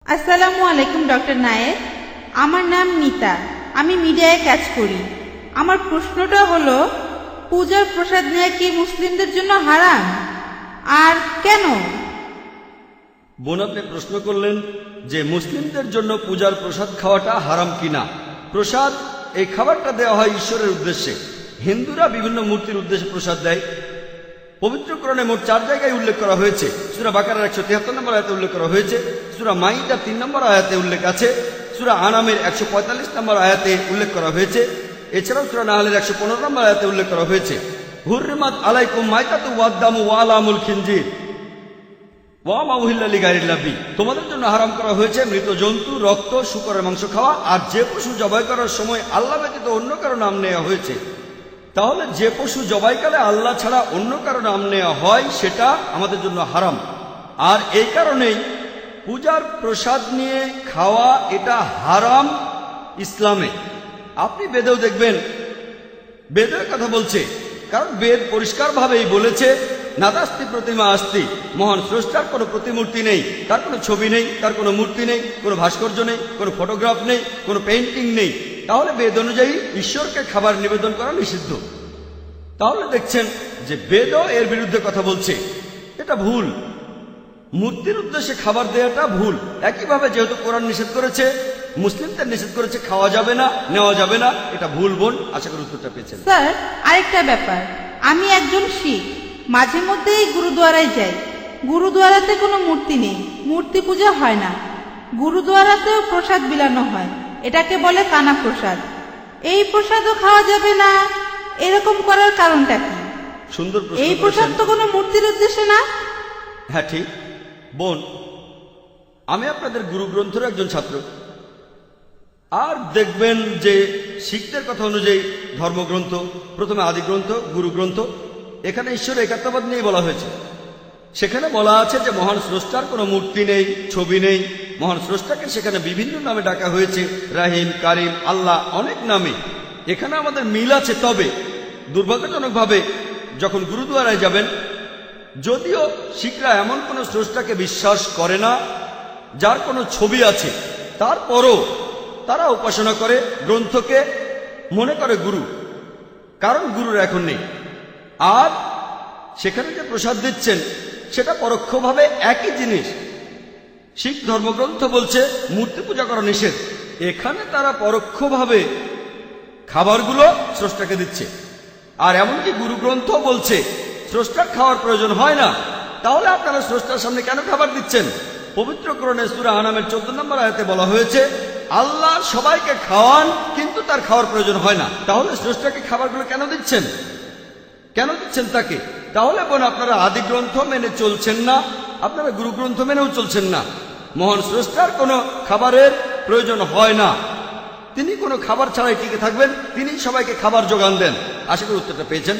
আসসালামু আলাইকুম ডক্টর নায়েক। আমার নাম মিতা, আমি মিডিয়ায় কাজ করি। আমার প্রশ্নটা হলো, পূজার প্রসাদ নেওয়া কি মুসলিমদের জন্য হারাম, আর কেন? বোন, আপনি প্রশ্ন করলেন যে মুসলিমদের জন্য পূজার প্রসাদ খাওয়াটা হারাম কিনা। প্রসাদ, এই খাবারটা দেওয়া হয় ঈশ্বরের উদ্দেশ্যে। হিন্দুরা বিভিন্ন মূর্তির উদ্দেশ্যে প্রসাদ দেয়। পবিত্র কোরআনে মোট 4 জায়গায় উল্লেখ করা হয়েছে। সূরা বাকারার 173 নম্বর আয়াতে উল্লেখ করা হয়েছে, সূরা মাইদার 3 নম্বর আয়াতে উল্লেখ আছে, সূরা আনামের 145 নম্বর আয়াতে উল্লেখ করা হয়েছে, এছাড়াও সূরা নাহলের 115 নম্বর আয়াতে উল্লেখ করা হয়েছে, হুররিমাত আলাইকুম মাইতাতু ওয়াদ-দামু ওয়া লাহমুল খিনজির ওয়া মা উহিল্লা লিগাইরিল্লাহ বিহি। তোমাদের জন্য হারাম করা হয়েছে মৃত জন্তু, রক্ত, শূকরের মাংস খাওয়া, আর যে পশু জবাই করার সময় আল্লাহ ব্যতীত অন্য কারো নাম নেওয়া হয়েছে। তাহলে যে পশু জবাইকালে আল্লাহ ছাড়া অন্য কারো নাম নেওয়া হয় সেটা আমাদের জন্য হারাম। আর এই কারণেই পূজার প্রসাদ নিয়ে খাওয়া এটা হারাম ইসলামে। আপনি বেদেও দেখবেন, বেদের কথা বলছে, কারণ বেদ পরিষ্কারভাবেই বলেছে নাদাস্তি প্রতিমা আস্তি, মহান স্রষ্টার কোনো প্রতিমূর্তি নেই, তার কোনো ছবি নেই, তার কোনো মূর্তি নেই, কোনো ভাস্কর্য নেই, কোনো ফটোগ্রাফ নেই, কোনো পেইন্টিং নেই। তাহলে বেদ অনুযায়ী ঈশ্বরকে খাবার নিবেদন করা নিষিদ্ধ। তাহলে দেখছেন যে বেদও এর বিরুদ্ধে কথা বলছে, এটা ভুল। মূর্তির উদ্দেশ্যে খাবার দেওয়াটা ভুল। একইভাবে যেহেতু কোরআন নিষেধ করেছে, মুসলিমদের নিষেধ করেছে খাওয়া যাবে না, নেওয়া যাবে না, এটা ভুল। বোন, আশা করি উত্তরটা পেয়েছেন। স্যার, আরেকটা ব্যাপার, আমি একজন শিখ, মাঝে মধ্যেই গুরুদুয়ারায় যাই। গুরুদুয়ারাতে কোনো মূর্তি নেই, মূর্তি পূজা হয় না। গুরুদুয়ারাতেও প্রসাদ বিলানো হয়, এটাকে বলে কানা প্রসাদ। এই প্রসাদও খাওয়া যাবে না, এরকম করার কারণটা কি? সুন্দর প্রশ্ন। এই প্রসাদ তো কোনো মূর্তির উদ্দেশ্যে না। হ্যাঁ, ঠিক। বোন, আমি আপনাদের গুরু গ্রন্থের একজন ছাত্র। আর দেখবেন যে শিখদের কথা অনুযায়ী ধর্মগ্রন্থ, প্রথমে আদি গ্রন্থ, গুরু গ্রন্থ, এখানে ঈশ্বর একাত্মবাদ নিয়ে বলা হয়েছে। সেখানে বলা আছে যে মহান স্রষ্টার কোনো মূর্তি নেই, ছবি নেই। মহান স্রষ্টাকে সেখানে বিভিন্ন নামে ডাকা হয়েছে, রাহিম, কারিম, আল্লাহ, অনেক নামে। এখানে আমাদের মিল আছে। তবে দুর্ভাগ্যজনকভাবে যখন গুরুদুয়ারায় যাবেন, যদিও শিখরা এমন কোনো স্রষ্টাকে বিশ্বাস করে না যার কোনো ছবি আছে, তারপরও তারা উপাসনা করে গ্রন্থকে, মনে করে গুরু, কারণ গুরুর এখন নেই। আর সেখানে যে প্রসাদ দিচ্ছেন সেটা পরোক্ষভাবে একই জিনিস। শিখ ধর্মগ্রন্থ বলছে মূর্তি পূজা করা নিষেধ, এখানে তারা পরোক্ষভাবে খাবারগুলো স্রষ্টাকে দিচ্ছে। আর এমনকি গুরু গ্রন্থ বলছে স্রষ্টার খাওয়ার প্রয়োজন হয় না। তাহলে আপনারা স্রষ্টার সামনে কেন খাবার দিচ্ছেন? পবিত্র কোরআনে সূরা আনামের 14 নম্বর আয়াতে বলা হয়েছে আল্লাহ সবাইকে খাওয়ান, কিন্তু তার খাওয়ার প্রয়োজন হয় না। তাহলে স্রষ্টাকে খাবারগুলো কেন দিচ্ছেন? কেন দিচ্ছেন তাকে? তাহলে বোন, আপনারা আদি গ্রন্থ মেনে চলছেন না, আপনারা গুরু গ্রন্থ মেনেও চলছেন না। মহান স্রষ্টার কোনো খাবারের প্রয়োজন হয় না, তিনি কোনো খাবার ছাড়াই টিকে থাকবেন, তিনি সবাইকে খাবার যোগান দেন। আশা করি উত্তরটা পেয়েছেন।